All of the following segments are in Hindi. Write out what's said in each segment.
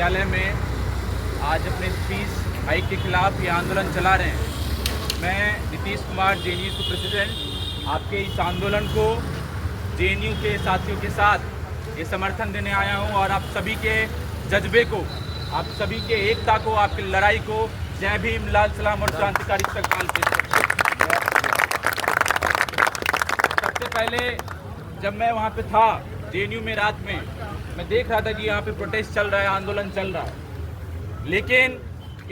विश्वविद्यालय में आज अपने फीस हाइक के खिलाफ ये आंदोलन चला रहे हैं। मैं नीतीश कुमार जेएनयू के प्रेसिडेंट आपके इस आंदोलन को जेएनयू के साथियों के साथ ये समर्थन देने आया हूँ और आप सभी के जज्बे को, आप सभी के एकता को, आपकी लड़ाई को जय भीम, लाल सलाम और क्रांतिकारी इस्तकबाल पेश करता हूं। सबसे पहले जब मैं वहाँ पे था जेएनयू में रात में, मैं देख रहा था कि यहाँ पे प्रोटेस्ट चल रहा है, आंदोलन चल रहा है, लेकिन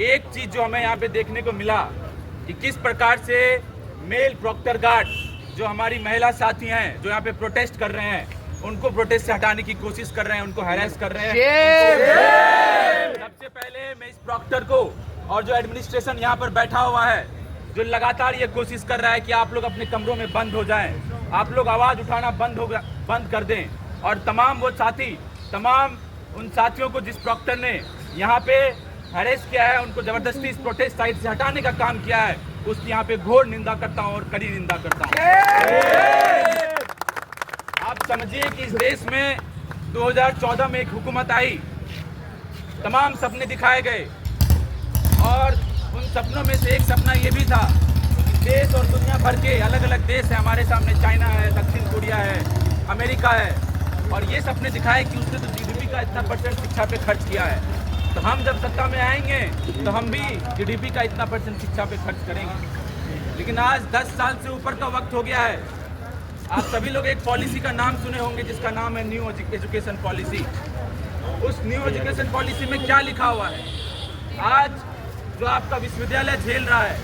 एक चीज़ जो हमें यहाँ पे देखने को मिला कि किस प्रकार से मेल प्रॉक्टर गार्ड जो हमारी महिला साथी हैं जो यहाँ पे प्रोटेस्ट कर रहे हैं, उनको प्रोटेस्ट से हटाने की कोशिश कर रहे हैं, उनको हैरेस कर रहे हैं। सबसे पहले मैं इस प्रॉक्टर को और जो एडमिनिस्ट्रेशन यहाँ पर बैठा हुआ है, जो लगातार ये कोशिश कर रहा है कि आप लोग अपने कमरों में बंद हो जाएं, आप लोग आवाज़ उठाना बंद कर दें, और तमाम वो साथी, तमाम उन साथियों को जिस प्रॉक्टर ने यहाँ पे हैरेस किया है, उनको जबरदस्ती इस प्रोटेस्ट साइट से हटाने का काम किया है, उसकी यहाँ पे घोर निंदा करता हूँ और कड़ी निंदा करता हूँ। आप समझिए कि इस देश में 2014 में एक हुकूमत आई, तमाम सपने दिखाए गए और उन सपनों में से एक सपना ये भी था कि देश और दुनिया भर के अलग अलग देश है हमारे सामने, चाइना है, दक्षिण कोरिया है, अमेरिका है, और ये सपने दिखाए कि उसने तो जीडीपी का इतना % शिक्षा पे खर्च किया है, तो हम जब सत्ता में आएंगे तो हम भी जीडीपी का इतना % शिक्षा पे खर्च करेंगे। लेकिन आज 10 साल से ऊपर का वक्त हो गया है। आप सभी लोग एक पॉलिसी का नाम सुने होंगे जिसका नाम है न्यू एजुकेशन पॉलिसी। उस न्यू एजुकेशन पॉलिसी में क्या लिखा हुआ है? आज जो आपका विश्वविद्यालय झेल रहा है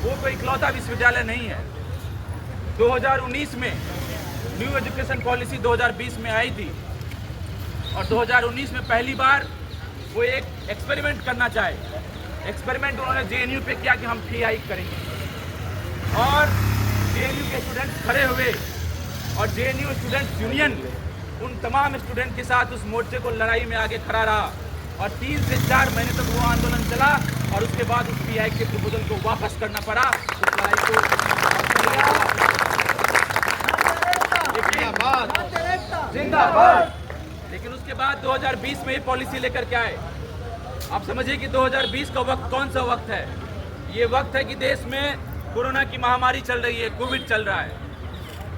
वो कोई इकलौता विश्वविद्यालय नहीं है। 2019 में न्यू एजुकेशन पॉलिसी 2020 में आई थी और 2019 में पहली बार वो एक एक्सपेरिमेंट करना चाहे। एक्सपेरिमेंट उन्होंने जेएनयू पे किया कि हम फी हाइक करेंगे, और जेएनयू के स्टूडेंट्स खड़े हुए और जेएनयू स्टूडेंट्स यूनियन उन तमाम स्टूडेंट के साथ उस मोर्चे को लड़ाई में आगे खड़ा रहा और 3 से 4 महीने तक वो आंदोलन चला और उसके बाद उस फी हाइक के प्रपोजल को वापस करना पड़ा। उस लड़ाई को जिंदाबाद। लेकिन उसके बाद 2020 में ये पॉलिसी लेकर के आए। आप समझिए कि 2020 का वक्त कौन सा वक्त है? ये वक्त है कि देश में कोरोना की महामारी चल रही है, कोविड चल रहा है,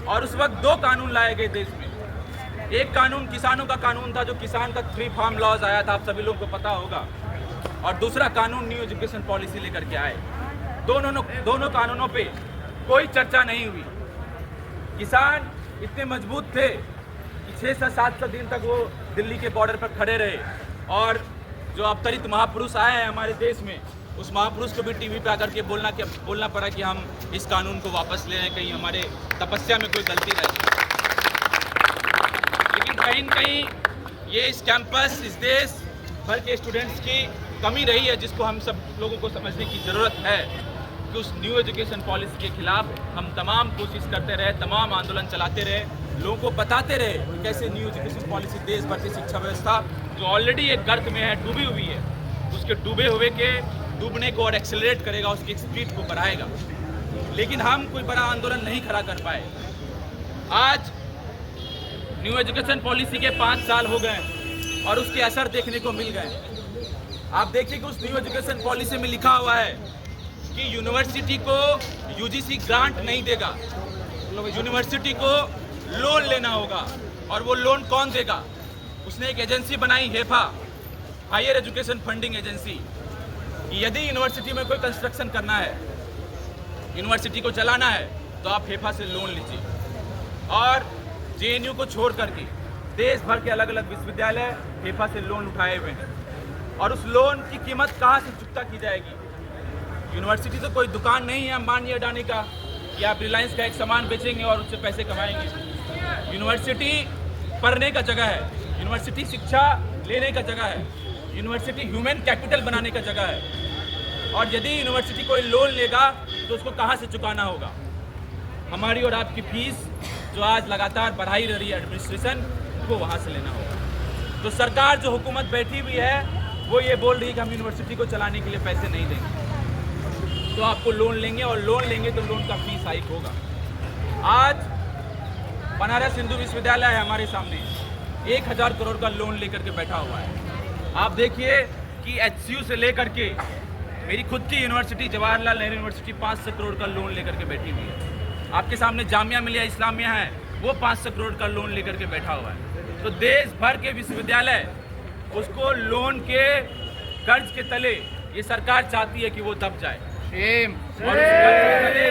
और उस वक्त 2 कानून लाए गए देश में। एक कानून किसानों का कानून था, जो किसान का 3 फार्म लॉज आया था, आप सभी लोगों को पता होगा, और दूसरा कानून न्यू एजुकेशन पॉलिसी लेकर के आए। दोनों कानूनों पे कोई चर्चा नहीं हुई। किसान इतने मजबूत थे कि 6 से 7 दिन तक वो दिल्ली के बॉर्डर पर खड़े रहे, और जो अवतरित महापुरुष आए हैं हमारे देश में, उस महापुरुष को भी टीवी पे आकर के बोलना पड़ा कि हम इस कानून को वापस ले लें, कहीं हमारे तपस्या में कोई गलती रही। लेकिन कहीं न कहीं ये इस कैंपस, इस देश भर के स्टूडेंट्स की कमी रही है, जिसको हम सब लोगों को समझने की ज़रूरत है कि उस न्यू एजुकेशन पॉलिसी के खिलाफ हम तमाम कोशिश करते रहे, तमाम आंदोलन चलाते रहे, लोगों को बताते रहे कि कैसे न्यू एजुकेशन पॉलिसी देश भर की शिक्षा व्यवस्था जो ऑलरेडी एक गर्त में है, डूबी हुई है, उसके डूबने को और एक्सेलरेट करेगा, उसकी स्पीड को बढ़ाएगा। लेकिन हम कोई बड़ा आंदोलन नहीं खड़ा कर पाए। आज न्यू एजुकेशन पॉलिसी के 5 साल हो गए और उसके असर देखने को मिल गए। आप देखिए कि उस न्यू एजुकेशन पॉलिसी में लिखा हुआ है कि यूनिवर्सिटी को यूजीसी ग्रांट नहीं देगा, यूनिवर्सिटी को लोन लेना होगा, और वो लोन कौन देगा? उसने एक एजेंसी बनाई, हेफा, हायर एजुकेशन फंडिंग एजेंसी। यदि यूनिवर्सिटी में कोई कंस्ट्रक्शन करना है, यूनिवर्सिटी को चलाना है, तो आप हेफा से लोन लीजिए। और जेएनयू को छोड़ करके देश भर के अलग अलग विश्वविद्यालय हेफा से लोन उठाए हुए हैं, और उस लोन की कीमत कहाँ से चुकता की जाएगी? यूनिवर्सिटी तो कोई दुकान नहीं है अंबानी अडानी का, कि आप रिलायंस का एक सामान बेचेंगे और उससे पैसे कमाएंगे। यूनिवर्सिटी पढ़ने का जगह है, यूनिवर्सिटी शिक्षा लेने का जगह है, यूनिवर्सिटी ह्यूमन कैपिटल बनाने का जगह है, और यदि यूनिवर्सिटी कोई लोन लेगा तो उसको कहाँ से चुकाना होगा? हमारी और आपकी फीस जो आज लगातार बढ़ाई रही है एडमिनिस्ट्रेशन, वो वहाँ से लेना होगा। तो सरकार जो हुकूमत बैठी हुई है वो ये बोल रही है कि हम यूनिवर्सिटी को चलाने के लिए पैसे नहीं देंगे, तो आपको लोन लेंगे, और लोन लेंगे तो लोन का फीस हाइक होगा। आज बनारस हिंदू विश्वविद्यालय है हमारे सामने, 1000 करोड़ का लोन लेकर के बैठा हुआ है। आप देखिए कि HCU से लेकर के मेरी खुद की यूनिवर्सिटी जवाहरलाल नेहरू यूनिवर्सिटी 500 करोड़ का लोन लेकर के बैठी हुई है। आपके सामने जामिया मिलिया इस्लामिया है, वो 500 करोड़ का लोन लेकर के बैठा हुआ है। तो देश भर के विश्वविद्यालय उसको लोन के कर्ज के तले ये सरकार चाहती है कि वो दब जाए। और उस कर्ज के तले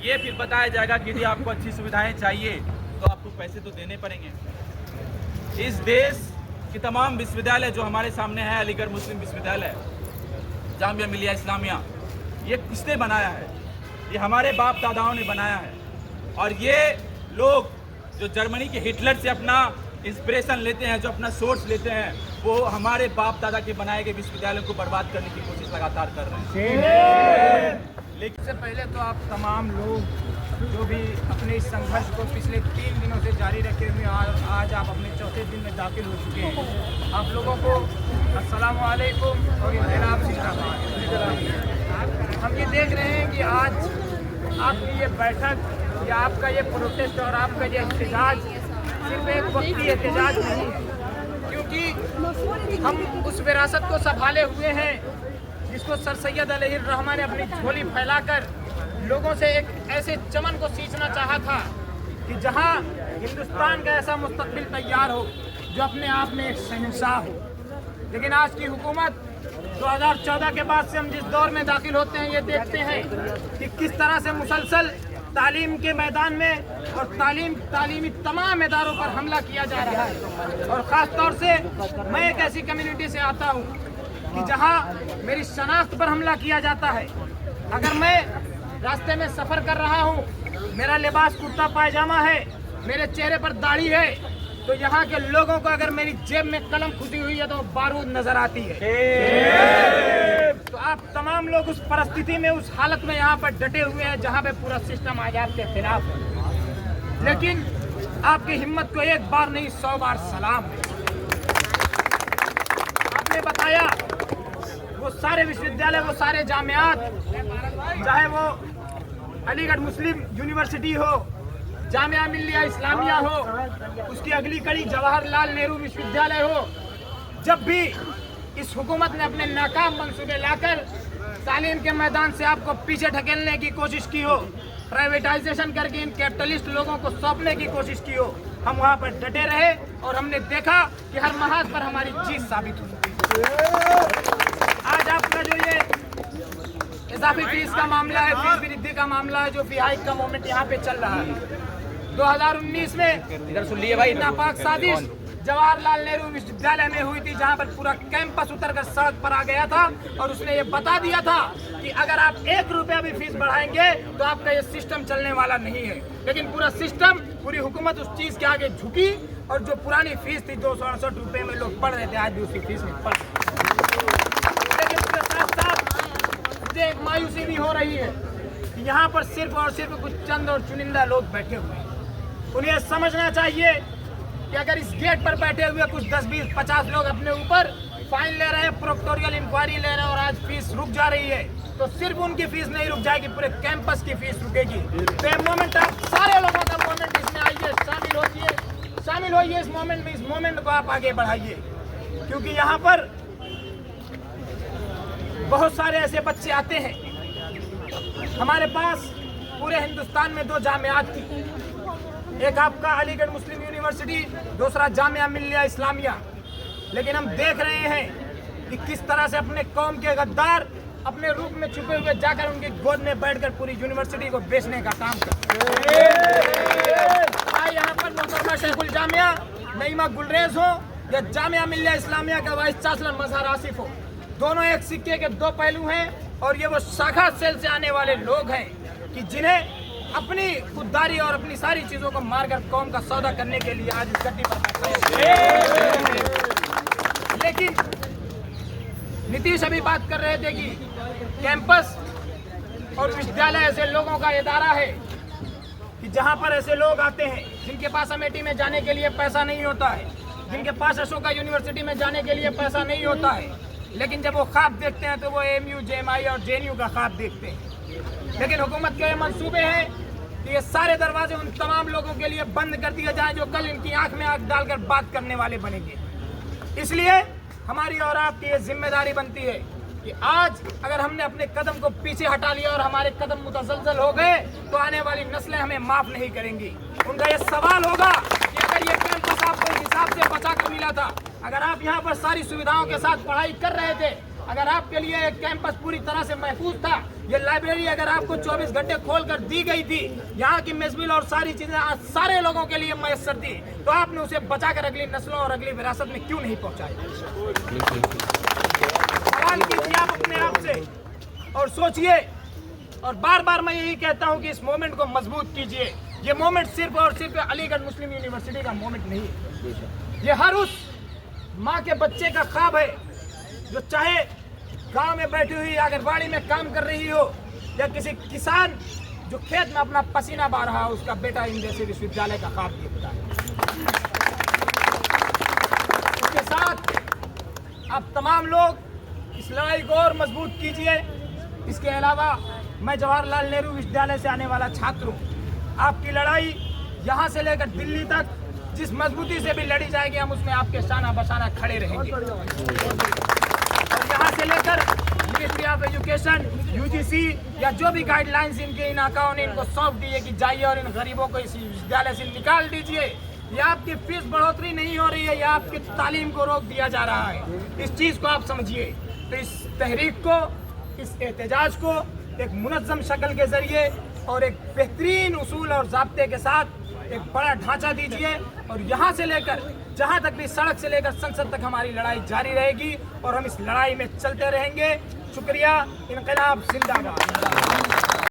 ये फिर बताया जाएगा कि यदि आपको अच्छी सुविधाएं चाहिए तो आपको पैसे तो देने पड़ेंगे। इस देश के तमाम विश्वविद्यालय जो हमारे सामने है, अलीगढ़ मुस्लिम विश्वविद्यालय, जामिया मिलिया इस्लामिया, ये किसने बनाया है? ये हमारे बाप दादाओं ने बनाया है। और ये लोग जो जर्मनी के हिटलर से अपना इंस्पिरेशन लेते हैं, जो अपना सोर्स लेते हैं, वो हमारे बाप दादा के बनाए गए विश्वविद्यालयों को बर्बाद करने की कोशिश लगातार कर रहे हैं। लेकिन से पहले तो आप तमाम लोग जो भी अपने इस संघर्ष को पिछले 3 दिनों से जारी रखे हुए आज आप अपने चौथे दिन में दाखिल हो चुके हैं। आप लोगों को अस्सलाम वालेकुम और इनकलाब जिंदाबाद। हम ये देख रहे हैं कि आज आपकी ये बैठक या आपका ये प्रोटेस्ट और आपका ये एहतजाज सिर्फ एक वक्ती एहतजाज नहीं है, क्योंकि हम उस विरासत को संभाले हुए हैं जिसको सर सैयद अलैहिर रहमान ने अपनी झोली फैलाकर लोगों से एक ऐसे चमन को सींचना चाहा था कि जहां हिंदुस्तान का ऐसा मुस्तकबिल तैयार हो जो अपने आप में एक शहंशाह हो। लेकिन आज की हुकूमत 2014 के बाद से हम जिस दौर में दाखिल होते हैं, ये देखते हैं कि किस तरह से मुसलसल तालीम के मैदान में और तालीमी तमाम इदारों पर हमला किया जा रहा है। और ख़ास तौर से मैं एक ऐसी कम्युनिटी से आता हूँ कि जहाँ मेरी शनाख्त पर हमला किया जाता है। अगर मैं रास्ते में सफ़र कर रहा हूँ, मेरा लिबास कुर्ता पायजामा है, मेरे चेहरे पर दाढ़ी है, तो यहाँ के लोगों को अगर मेरी जेब में कलम खुदी हुई है तो बारूद नजर आती है। तो आप तमाम लोग उस परिस्थिति में, उस हालत में यहाँ पर डटे हुए हैं जहाँ पे पूरा सिस्टम आज आपके खिलाफ है। लेकिन आपकी हिम्मत को एक बार नहीं 100 बार सलाम है। आपने बताया वो सारे विश्वविद्यालय, वो सारे जामियात, चाहे वो अलीगढ़ मुस्लिम यूनिवर्सिटी हो, जामिया मिलिया इस्लामिया हो, उसकी अगली कड़ी जवाहरलाल नेहरू विश्वविद्यालय हो, जब भी इस हुकूमत ने अपने नाकाम मंसूबे लाकर तालीम के मैदान से आपको पीछे ढकेलने की कोशिश की हो, प्राइवेटाइजेशन करके इन कैपिटलिस्ट लोगों को सौंपने की कोशिश की हो, हम वहाँ पर डटे रहे और हमने देखा कि हर महाज पर हमारी जीत साबित हुई। आज आपका जो ये इजाफी फीस का मामला है, फीस वृद्धि का मामला है, जो हाइक का मूवमेंट यहाँ पे चल रहा है, 2019 में इधर सुन लिए भाई, नापाक साजिश जवाहरलाल नेहरू विश्वविद्यालय में हुई थी, जहां पर पूरा कैंपस उतरकर सड़क पर आ गया था और उसने ये बता दिया था कि अगर आप 1 रुपया भी फीस बढ़ाएंगे तो आपका ये सिस्टम चलने वाला नहीं है। लेकिन पूरा सिस्टम, पूरी हुकूमत उस चीज के आगे झुकी और जो पुरानी फीस थी 268 रुपये में लोग पढ़ रहे थे, आज भी उसी फीस में पढ़ रहे। लेकिन उसके साथ साथ मुझे एक मायूसी भी हो रही है कि यहाँ पर सिर्फ और सिर्फ कुछ चंद और चुनिंदा लोग बैठे हुए हैं। उन्हें समझना चाहिए कि अगर इस गेट पर बैठे हुए कुछ 10, 20, 50 लोग अपने ऊपर फाइन ले रहे हैं, प्रोक्टोरियल इंक्वायरी ले रहे हैं और आज फीस रुक जा रही है, तो सिर्फ उनकी फीस नहीं रुक जाएगी, पूरे कैंपस की फीस रुकेगी। तो ये मोमेंट, आप सारे लोगों का मोमेंट इसमें आइए, शामिल होइए इस मोमेंट में, इस मोमेंट को आप आगे बढ़ाइए, क्योंकि यहाँ पर बहुत सारे ऐसे बच्चे आते हैं। हमारे पास पूरे हिंदुस्तान में 2 जामियात थी, एक आपका अलीगढ़ मुस्लिम यूनिवर्सिटी, दूसरा जामिया मिलिया इस्लामिया। लेकिन हम देख रहे हैं कि किस तरह से अपने कौम के गद्दार अपने रूप में छुपे हुए जाकर उनकी गोद में बैठकर पूरी यूनिवर्सिटी को बेचने का काम करते हैं। यहाँ पर मोहतरमा शेखुल जामिया नईमा गुलरेज हो या जामिया मिलिया इस्लामिया का वाइस चांसलर मजहर आसिफ हो, दोनों एक सिक्के के 2 पहलू हैं। और ये वो शाखा सेल से आने वाले लोग हैं कि जिन्हें अपनी खुददारी और अपनी सारी चीजों को मारकर कौम का सौदा करने के लिए आज इस गद्दी पर बैठे हैं। लेकिन नीतीश अभी बात कर रहे थे कि कैंपस और विश्वविद्यालय ऐसे लोगों का इदारा है कि जहां पर ऐसे लोग आते हैं जिनके पास अमेठी में जाने के लिए पैसा नहीं होता है, जिनके पास अशोका यूनिवर्सिटी में जाने के लिए पैसा नहीं होता है, लेकिन जब वो ख्वाब देखते हैं तो वो AMU, JMI और JNU का ख्वाब देखते हैं। लेकिन हुकूमत के मंसूबे हैं कि ये सारे दरवाजे उन तमाम लोगों के लिए बंद कर दिए जाएं जो कल इनकी आंख में आंख डालकर बात करने वाले बनेंगे। इसलिए हमारी और आपकी ये जिम्मेदारी बनती है कि आज अगर हमने अपने कदम को पीछे हटा लिया और हमारे कदम मुतसलसल हो गए तो आने वाली नस्लें हमें माफ नहीं करेंगी। उनका ये सवाल होगा कि अगर ये कैंपस आपको इस हिसाब से बचा कर मिला था, अगर आप यहाँ पर सारी सुविधाओं के साथ पढ़ाई कर रहे थे, अगर आपके लिए एक कैंपस पूरी तरह से महफूज था, ये लाइब्रेरी अगर आपको 24 घंटे खोल कर दी गई थी, यहाँ की मेजबिल और सारी चीजें आज सारे लोगों के लिए मैसर थी, तो आपने उसे बचाकर अगली नस्लों और अगली विरासत में क्यों नहीं पहुंचाया? सवाल कीजिए आप अपने आप से और सोचिए। और बार बार मैं यही कहता हूँ कि इस मोमेंट को मजबूत कीजिए। ये मोमेंट सिर्फ और सिर्फ अलीगढ़ मुस्लिम यूनिवर्सिटी का मोमेंट नहीं है, ये हर उस माँ के बच्चे का ख्वाब है जो चाहे गांव में बैठी हुई आंगनबाड़ी में काम कर रही हो या किसी किसान जो खेत में अपना पसीना बहा रहा हो, उसका बेटा इन जैसे विश्वविद्यालय का ख्वाब दिखता है। इसके साथ आप तमाम लोग इस लड़ाई को और मजबूत कीजिए। इसके अलावा मैं जवाहरलाल नेहरू विश्वविद्यालय से आने वाला छात्र हूँ। आपकी लड़ाई यहाँ से लेकर दिल्ली तक जिस मजबूती से भी लड़ी जाएगी, हम उसमें आपके शाना बशाना खड़े रहेंगे। और यहाँ से लेकर मिनिस्ट्री ऑफ एजुकेशन, यूजीसी या जो भी गाइडलाइंस इनके इलाकाओं ने इनको सौंप दी है कि जाइए और इन गरीबों को इस विश्वविद्यालय से निकाल दीजिए। ये आपकी फीस बढ़ोतरी नहीं हो रही है, ये आपकी तालीम को रोक दिया जा रहा है। इस चीज़ को आप समझिए। तो इस तहरीक को, इस एहतजाज को एक मुनज़्ज़म शक्ल के जरिए और एक बेहतरीन उसूल और ज़ाब्ते के साथ एक बड़ा ढांचा दीजिए। और यहाँ से लेकर जहाँ तक भी सड़क से लेकर संसद तक हमारी लड़ाई जारी रहेगी और हम इस लड़ाई में चलते रहेंगे। शुक्रिया। इनकलाब जिंदाबाद।